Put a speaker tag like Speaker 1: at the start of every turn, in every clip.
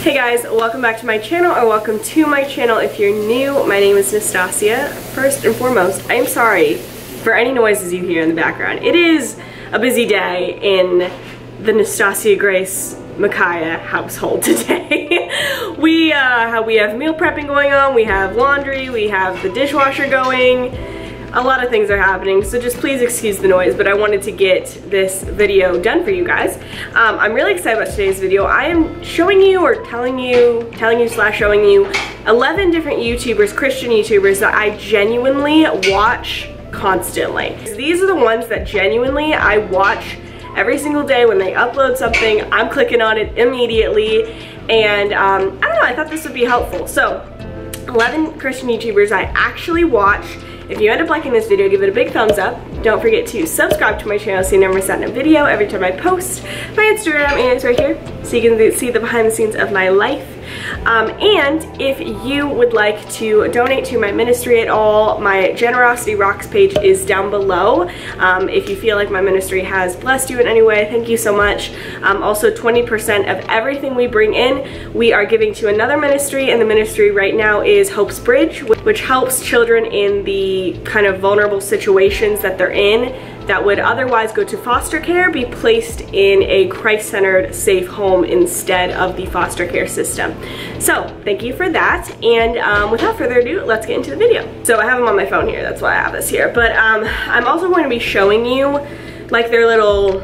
Speaker 1: Hey guys, welcome back to my channel, or welcome to my channel if you're new. My name is Nastasia. First and foremost, I am sorry for any noises you hear in the background. It is a busy day in the Nastasia Grace Micaiah household today. we have meal prepping going on, we have laundry, we have the dishwasher going. A lot of things are happening, so just please excuse the noise, but I wanted to get this video done for you guys. I'm really excited about today's video. I am showing you, or telling you slash showing you 11 different YouTubers, Christian YouTubers that I genuinely watch constantly. These are the ones that genuinely I watch every single day. When they upload something, I'm clicking on it immediately, and I don't know, I thought this would be helpful. So 11 Christian YouTubers I actually watch. If you end up liking this video, give it a big thumbs up. Don't forget to subscribe to my channel so you never miss out on a video every time I post. My Instagram is right here, so you can see the behind the scenes of my life. And if you would like to donate to my ministry at all, my Generosity Rocks page is down below. If you feel like my ministry has blessed you in any way, thank you so much. Also, 20% of everything we bring in, we are giving to another ministry, and the ministry right now is Hope's Bridge, which helps children in the kind of vulnerable situations that they're in that would otherwise go to foster care, be placed in a Christ-centered, safe home instead of the foster care system. So thank you for that, and without further ado, let's get into the video. So I have them on my phone here, that's why I have this here, but I'm also going to be showing you like their little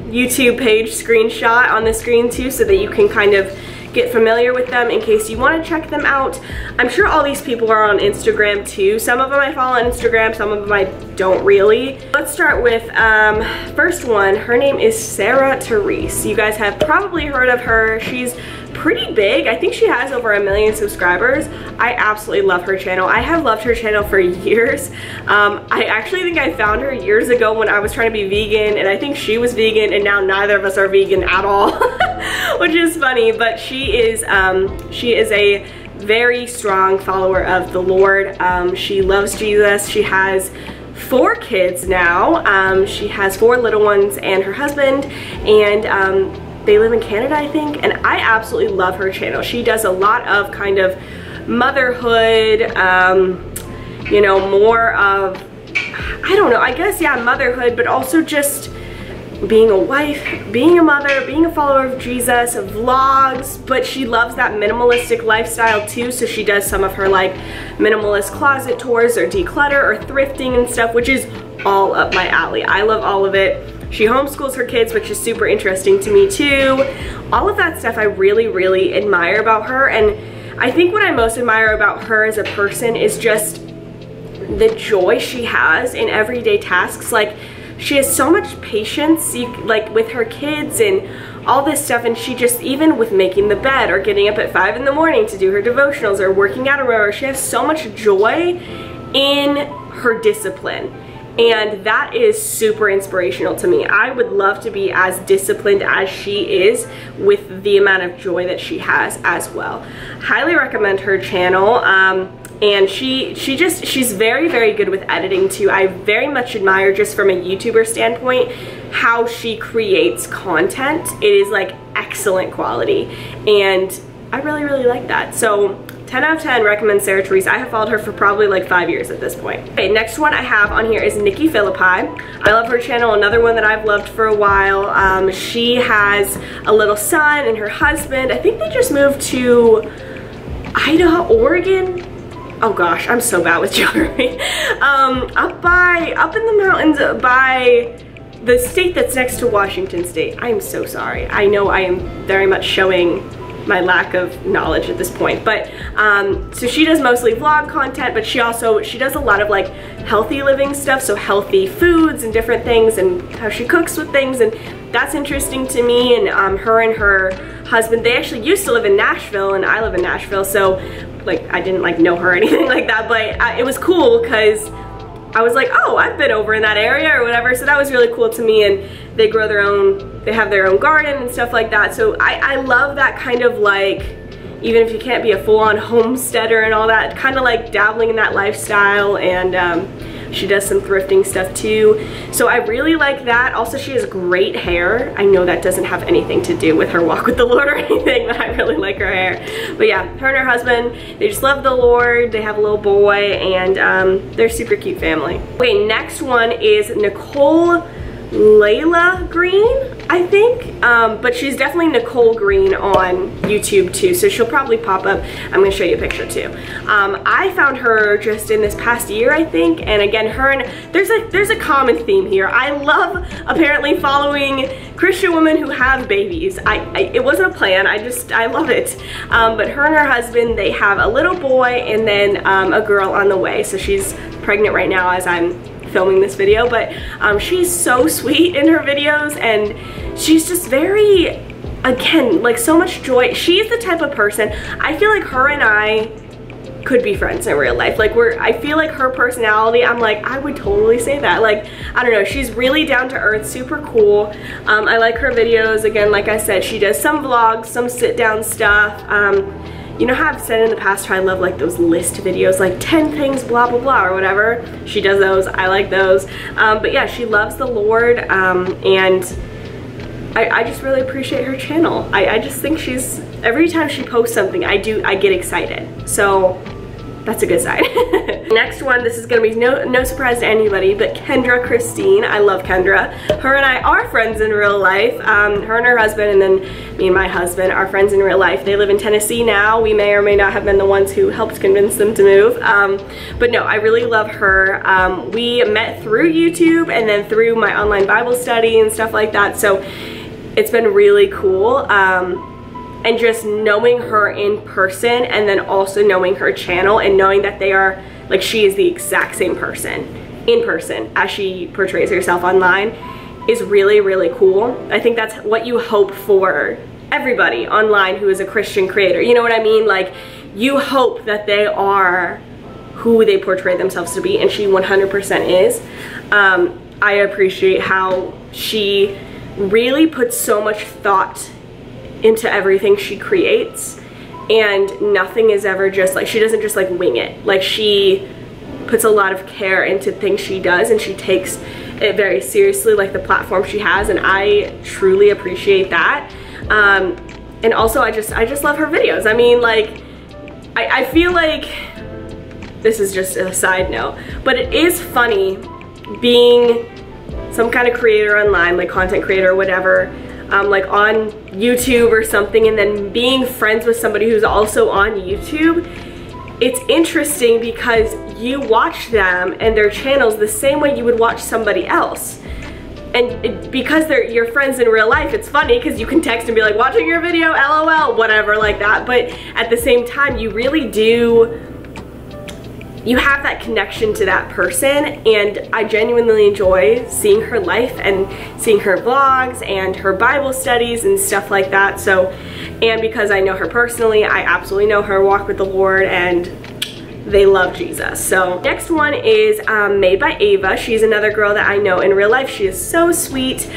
Speaker 1: YouTube page screenshot on the screen too, so that you can kind of get familiar with them in case you want to check them out. I'm sure all these people are on Instagram too. Some of them I follow on Instagram, some of them I don't really. Let's start with first one. Her name is Therese. You guys have probably heard of her. She's pretty big. I think she has over 1 million subscribers. I absolutely love her channel. I have loved her channel for years. I actually think I found her years ago when I was trying to be vegan, and I think she was vegan, and now neither of us are vegan at all, which is funny. But she is a very strong follower of the Lord. She loves Jesus. She has 4 kids now. She has 4 little ones and her husband, and they live in Canada, I think, and I absolutely love her channel. She does a lot of kind of motherhood, you know, more of, I don't know, I guess, yeah, motherhood, but also just being a wife, being a mother, being a follower of Jesus, vlogs, but she loves that minimalistic lifestyle too, so she does some of her like minimalist closet tours or declutter or thrifting and stuff, which is all up my alley. I love all of it. She homeschools her kids, which is super interesting to me too. All of that stuff I really, really admire about her, and I think what I most admire about her as a person is just the joy she has in everyday tasks. Like, she has so much patience, like with her kids and all this stuff, and she just, even with making the bed or getting up at 5 in the morning to do her devotionals or working out or whatever, she has so much joy in her discipline. And that is super inspirational to me. I would love to be as disciplined as she is with the amount of joy that she has as well. Highly recommend her channel. And she's very, very good with editing too. I very much admire, just from a YouTuber standpoint, how she creates content. It is like excellent quality, and I really, really like that. So 10 out of 10 recommend Therese. I have followed her for probably like 5 years at this point. Okay, next one I have on here is Niki Philips. I love her channel, another one that I've loved for a while. She has a little son and her husband. I think they just moved to Idaho, Oregon. Oh gosh, I'm so bad with geography. Up in the mountains by the state that's next to Washington State. I'm so sorry. I know I am very much showing my lack of knowledge at this point, but so she does mostly vlog content, but she does a lot of like healthy living stuff, so healthy foods and different things, and how she cooks with things, and that's interesting to me. And her and her husband, they actually used to live in Nashville, and I live in Nashville, so like I didn't like know her or anything like that, but it was cool because I was like, oh, I've been over in that area or whatever, so that was really cool to me. And they grow their own, they have their own garden and stuff like that, so I love that kind of like, even if you can't be a full-on homesteader and all that, kind of like dabbling in that lifestyle. And She does some thrifting stuff too. So I really like that. Also, she has great hair. I know that doesn't have anything to do with her walk with the Lord or anything, but I really like her hair. But yeah, her and her husband, they just love the Lord. They have a little boy, and they're a super cute family. Okay, next one is Layla Green, I think, but she's definitely Nicole Green on YouTube too, so she'll probably pop up. I'm gonna show you a picture too. I found her just in this past year, I think, and again, her and there's a common theme here. I love apparently following Christian women who have babies. It wasn't a plan, I love it. But her and her husband, they have a little boy and then a girl on the way, so she's pregnant right now as I'm filming this video, but she's so sweet in her videos, and she's just very, again, like so much joy. She's the type of person, I feel like her and I could be friends in real life. Like I feel like her personality, I'm like, I would totally say that. Like, I don't know, she's really down to earth, super cool. I like her videos. Again, like I said, she does some vlogs, some sit down stuff. You know how I've said in the past how I love like those list videos, like 10 things blah blah blah or whatever. She does those, I like those. But yeah, she loves the Lord, and I just really appreciate her channel. I just think she's, every time she posts something, I get excited. So that's a good sign. Next one, this is gonna be no surprise to anybody, but Kendra Christine. I love Kendra. Her and I are friends in real life. Her and her husband, and then me and my husband are friends in real life. They live in Tennessee now. We may or may not have been the ones who helped convince them to move. But no, I really love her. We met through YouTube and then through my online Bible study and stuff like that. So it's been really cool. And just knowing her in person, and then also knowing her channel and knowing that they are, like, she is the exact same person in person as she portrays herself online is really, really cool. I think that's what you hope for everybody online who is a Christian creator. You know what I mean? Like, you hope that they are who they portray themselves to be, and she 100% is. I appreciate how she really puts so much thought into everything she creates, and nothing is ever just like, she doesn't just like wing it. Like, she puts a lot of care into things she does, and she takes it very seriously, like the platform she has, and I truly appreciate that. And also I just love her videos. I mean, like, I feel like, this is just a side note, but it is funny being some kind of creator online, like content creator or whatever, like on YouTube or something, and then being friends with somebody who's also on YouTube. It's interesting because you watch them and their channels the same way you would watch somebody else. And because they're your friends in real life, it's funny because you can text and be like, watching your video, LOL, whatever, like that. But at the same time, you really do, you have that connection to that person, and I genuinely enjoy seeing her life and seeing her vlogs and her Bible studies and stuff like that. So, and because I know her personally, I absolutely know her walk with the Lord, and they love Jesus. So next one is Made by Ava. She's another girl that I know in real life. She is so sweet.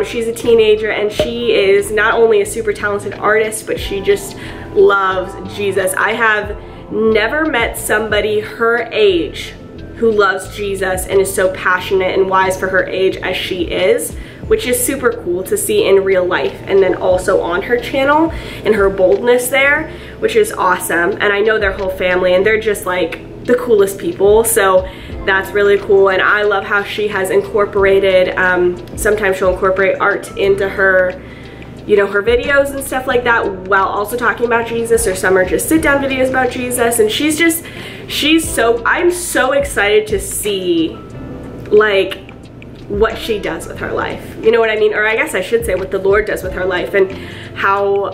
Speaker 1: She's a teenager, and she is not only a super talented artist, but she just loves Jesus. I have never met somebody her age who loves Jesus and is so passionate and wise for her age as she is, which is super cool to see in real life, and then also on her channel and her boldness there, which is awesome. And I know their whole family, and they're just like the coolest people, so that's really cool. And I love how she has incorporated, sometimes she'll incorporate art into her, you know, her videos and stuff like that, while also talking about Jesus, or some are just sit down videos about Jesus. And I'm so excited to see like what she does with her life, you know what I mean? Or I guess I should say what the Lord does with her life and how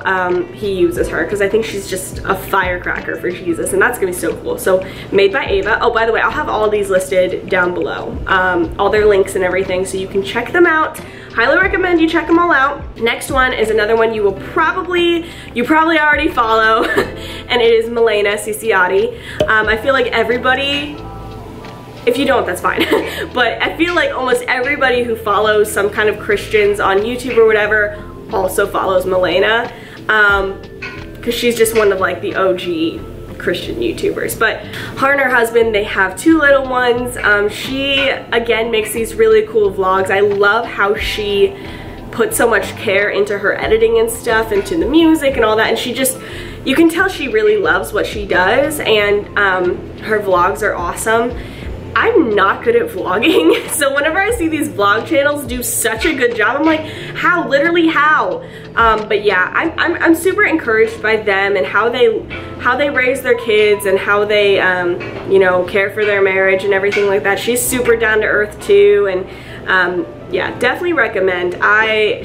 Speaker 1: he uses her, because I think she's just a firecracker for Jesus, and that's gonna be so cool. So Made by Ava. Oh, by the way, I'll have all these listed down below, all their links and everything, so you can check them out. Highly recommend you check them all out. Next one is another one you probably already follow, and it is Melana Ciciotti. I feel like everybody, if you don't, that's fine. But I feel like almost everybody who follows some kind of Christians on YouTube or whatever also follows Melana, because she's just one of like the OG Christian YouTubers. But her and her husband, they have 2 little ones. She, again, makes these really cool vlogs. I love how she puts so much care into her editing and stuff, into the music and all that, and she just, you can tell she really loves what she does, and her vlogs are awesome. I'm not good at vlogging, so whenever I see these vlog channels do such a good job, I'm like, how? Literally how? But yeah, I'm super encouraged by them and how they raise their kids and how they you know, care for their marriage and everything like that. She's super down to earth too, and yeah, definitely recommend.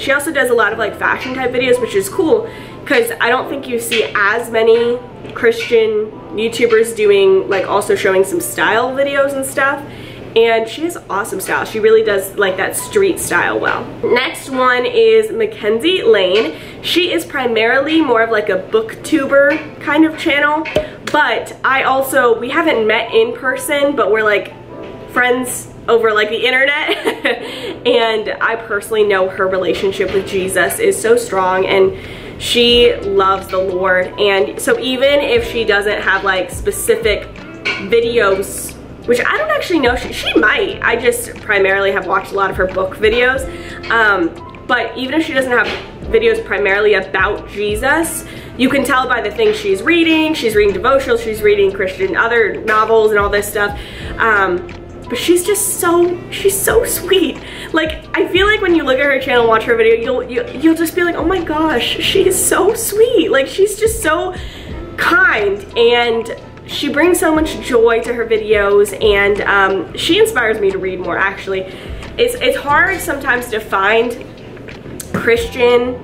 Speaker 1: She also does a lot of like fashion type videos, which is cool because I don't think you see as many Christian YouTubers doing, like, also showing some style videos and stuff, and she has awesome style. She really does like that street style well. Next one is Mackenzie Lane. She is primarily more of like a booktuber kind of channel, but we haven't met in person, but we're like friends over like the internet and I personally know her relationship with Jesus is so strong, and she loves the Lord. And so even if she doesn't have like specific videos, which I don't actually know, she might, I just primarily have watched a lot of her book videos, but even if she doesn't have videos primarily about Jesus, you can tell by the things she's reading devotionals, she's reading Christian other novels and all this stuff, but she's just she's so sweet. Like, I feel like when you look at her channel and watch her video, you'll just be like, oh my gosh, she is so sweet. Like, she's just so kind, and she brings so much joy to her videos, and she inspires me to read more, actually. It's hard sometimes to find Christian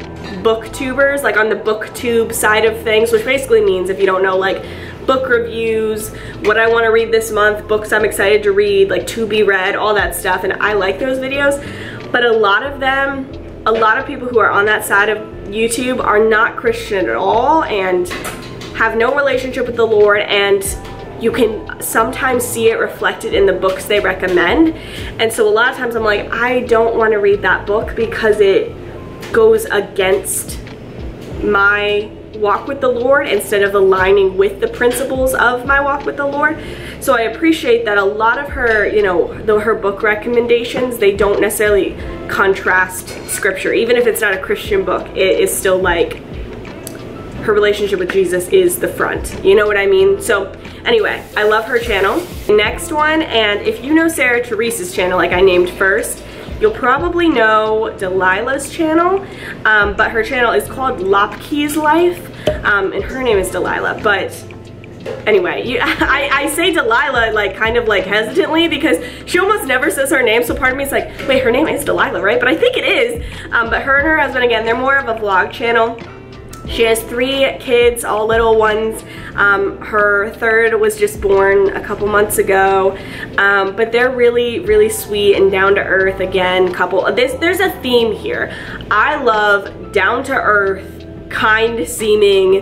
Speaker 1: booktubers, like on the booktube side of things, which basically means, if you don't know, like book reviews, what I want to read this month, books I'm excited to read, like to be read, all that stuff, and I like those videos. But a lot of people who are on that side of YouTube are not Christian at all and have no relationship with the Lord, and you can sometimes see it reflected in the books they recommend. And so a lot of times I'm like, I don't want to read that book because it goes against my walk with the Lord instead of aligning with the principles of my walk with the Lord. So I appreciate that a lot of her, you know, her book recommendations, they don't necessarily contrast scripture. Even if it's not a Christian book, it is still like her relationship with Jesus is the front. You know what I mean? So anyway, I love her channel. Next one, and if you know Therese's channel, like I named first, you'll probably know Delilah's channel, but her channel is called Lopke's Life, and her name is Delilah. But anyway, I say Delilah like kind of like hesitantly because she almost never says her name, so part of me is like, wait, her name is Delilah, right? But I think it is. But her and her husband, again, they're more of a vlog channel. She has 3 kids, all little ones. Her third was just born a couple months ago. But they're really, really sweet and down to earth, again, couple. There's a theme here. I love down to earth, kind seeming,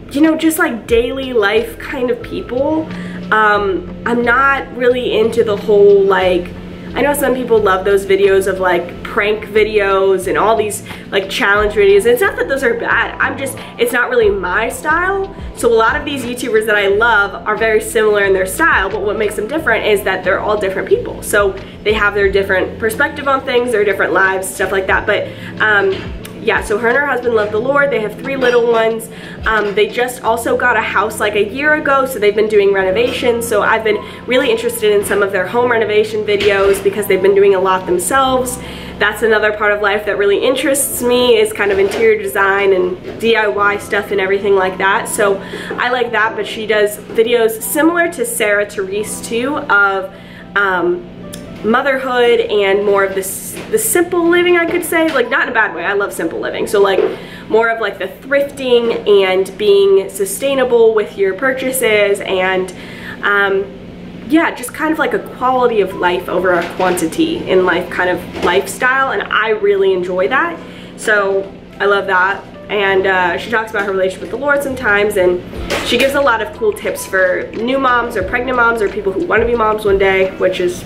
Speaker 1: you know, just like daily life kind of people. I'm not really into the whole, like, I know some people love those videos of like prank videos and all these like challenge videos, and it's not that those are bad, it's not really my style. So a lot of these YouTubers that I love are very similar in their style, but what makes them different is that they're all different people. So they have their different perspective on things, their different lives, stuff like that. But yeah, so her and her husband love the Lord. They have 3 little ones. They just also got a house like a year ago, so they've been doing renovations. So I've been really interested in some of their home renovation videos because they've been doing a lot themselves. That's another part of life that really interests me, is kind of interior design and DIY stuff and everything like that. So I like that, but she does videos similar to Therese too, of motherhood and more of the simple living, I could say. Like, not in a bad way, I love simple living. So like more of like the thrifting and being sustainable with your purchases, and yeah, just kind of like a quality of life over a quantity in life kind of lifestyle, and I really enjoy that. So I love that. And she talks about her relationship with the Lord sometimes, and she gives a lot of cool tips for new moms or pregnant moms or people who want to be moms one day, which is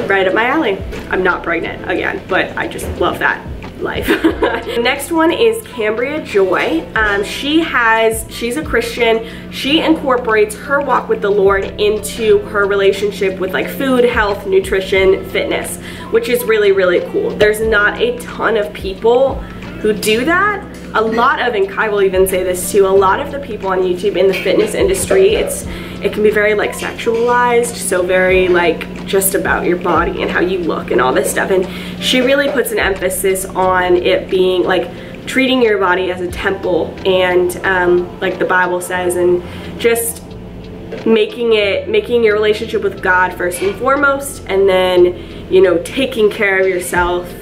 Speaker 1: right up my alley. I'm not pregnant again, but I just love that. life. The next one is Cambria Joy. She's a Christian. She incorporates her walk with the Lord into her relationship with like food, health, nutrition, fitness, which is really, really cool. There's not a ton of people who do that. A lot of, and Kai will even say this too, a lot of the people on YouTube in the fitness industry, it can be very like sexualized, so very like just about your body and how you look and all this stuff. And she really puts an emphasis on it being like treating your body as a temple, and like the Bible says, and just making your relationship with God first and foremost, and then, you know, taking care of yourself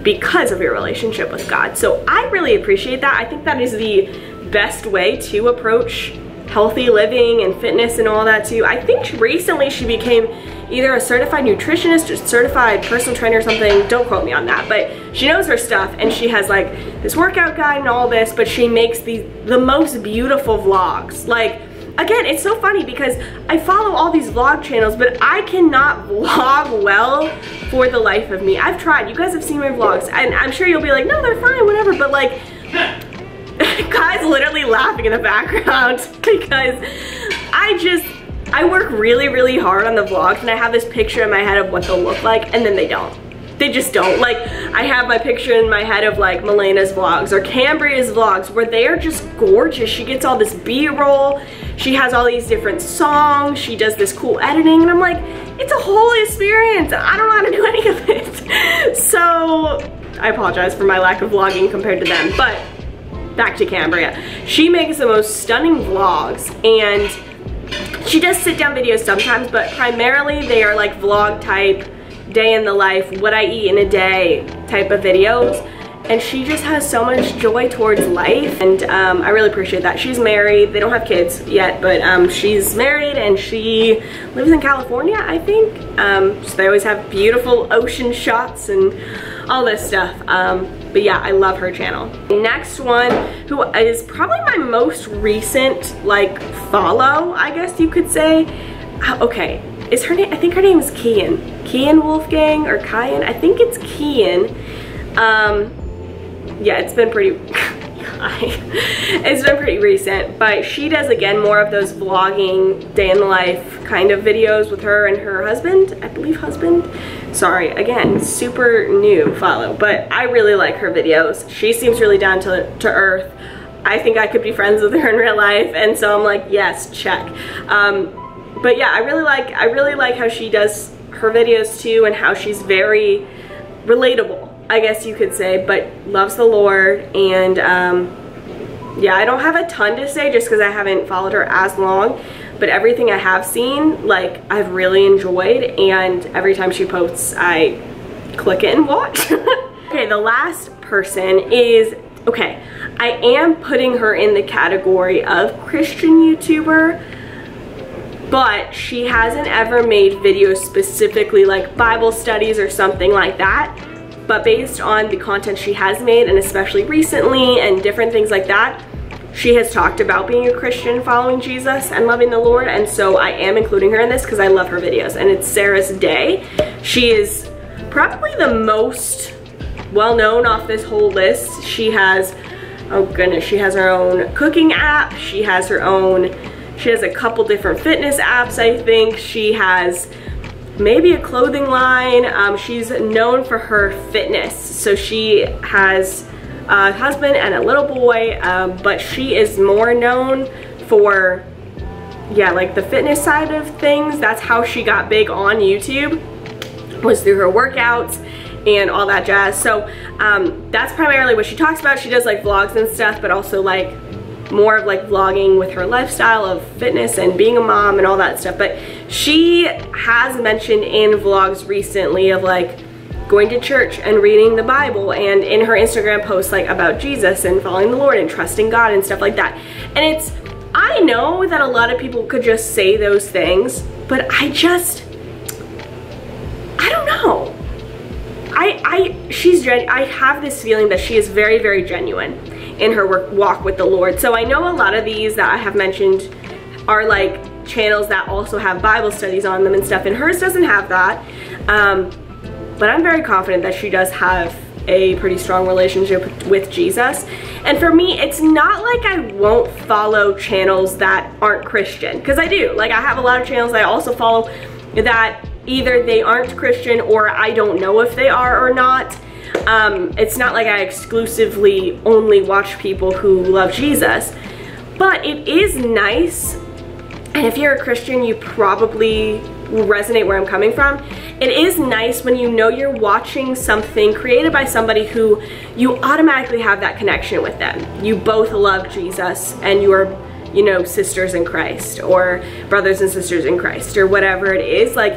Speaker 1: because of your relationship with God. So I really appreciate that. I think that is the best way to approach healthy living and fitness and all that too. I think recently she became either a certified nutritionist or certified personal trainer or something. Don't quote me on that, but she knows her stuff, and she has like this workout guide and all this, but she makes the most beautiful vlogs. Like, again, it's so funny because I follow all these vlog channels, but I cannot vlog well for the life of me. I've tried. You guys have seen my vlogs, and I'm sure you'll be like, no, they're fine, whatever, but like, Kai's literally laughing in the background because I work really, really hard on the vlogs, and I have this picture in my head of what they'll look like, and then they don't. They just don't. Like, I have my picture in my head of like Melana's vlogs or Cambria's vlogs where they are just gorgeous. She gets all this B-roll. She has all these different songs. She does this cool editing, and I'm like, it's a whole experience. I don't know how to do any of it. So I apologize for my lack of vlogging compared to them, but back to Cambria. She makes the most stunning vlogs, and she does sit down videos sometimes, but primarily they are like vlog type, day in the life, what I eat in a day type of videos. And she just has so much joy towards life, and I really appreciate that. She's married. They don't have kids yet, but she's married, and she lives in California, I think. So they always have beautiful ocean shots and all this stuff. But yeah, I love her channel. Next one, who is probably my most recent like follow, I guess you could say. Okay, is her name? I think her name is Kian Wolfgang or Kian. I think it's Kian. Yeah, it's been pretty it's been pretty recent, but she does again more of those vlogging, day in the life kind of videos with her and her husband, I believe husband. Sorry, again, super new follow, but I really like her videos. She seems really down to earth. I think I could be friends with her in real life, and so I'm like, yes, check. But yeah, I really like how she does her videos too, and how she's very relatable, I guess you could say, but loves the Lord. And yeah, I don't have a ton to say just because I haven't followed her as long, but everything I have seen, like, I've really enjoyed, and every time she posts, I click it and watch. Okay, the last person is, okay, I am putting her in the category of Christian YouTuber, but she hasn't ever made videos specifically like Bible studies or something like that. But based on the content she has made, and especially recently and different things like that, she has talked about being a Christian, following Jesus, and loving the Lord. And so I am including her in this because I love her videos. And it's Sarah's Day. She is probably the most well-known off this whole list. She has, oh goodness, she has her own cooking app. She has her own, she has a couple different fitness apps, I think. She has maybe a clothing line. She's known for her fitness. So she has a husband and a little boy, but she is more known for, yeah, like the fitness side of things. That's how she got big on YouTube, was through her workouts and all that jazz. So that's primarily what she talks about. She does like vlogs and stuff, but also like more of like vlogging with her lifestyle of fitness and being a mom and all that stuff. But she has mentioned in vlogs recently of like going to church and reading the Bible, and in her Instagram posts like about Jesus and following the Lord and trusting God and stuff like that. And it's, I know that a lot of people could just say those things, but I don't know. I have this feeling that she is very, very genuine in her walk with the Lord. So I know a lot of these that I have mentioned are like channels that also have Bible studies on them and stuff, and hers doesn't have that. But I'm very confident that she does have a pretty strong relationship with Jesus. And for me, it's not like I won't follow channels that aren't Christian, because I do. Like, I have a lot of channels that I also follow that either they aren't Christian or I don't know if they are or not. It's not like I exclusively only watch people who love Jesus, but it is nice, and if you're a Christian, you probably will resonate where I'm coming from. It is nice when you know you're watching something created by somebody who you automatically have that connection with them. You both love Jesus and you're, you know, sisters in Christ or brothers and sisters in Christ or whatever it is. Like,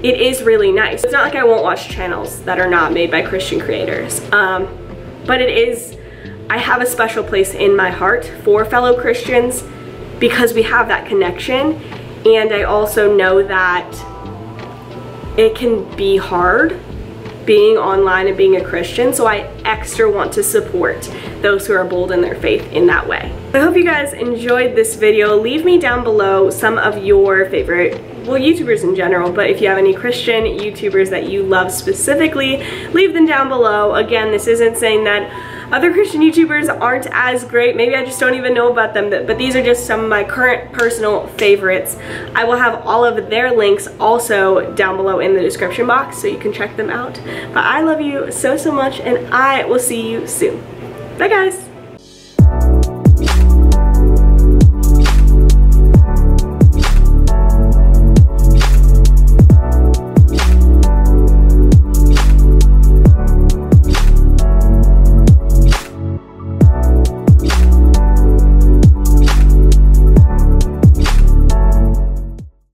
Speaker 1: it is really nice. It's not like I won't watch channels that are not made by Christian creators, but it is, I have a special place in my heart for fellow Christians because we have that connection. And I also know that it can be hard being online and being a Christian, so I extra want to support those who are bold in their faith in that way. I hope you guys enjoyed this video. Leave me down below some of your favorite, well, YouTubers in general, but if you have any Christian YouTubers that you love specifically, leave them down below. Again, this isn't saying that other Christian YouTubers aren't as great. Maybe I just don't even know about them, but these are just some of my current personal favorites. I will have all of their links also down below in the description box so you can check them out. But I love you so, so much, and I will see you soon. Bye, guys.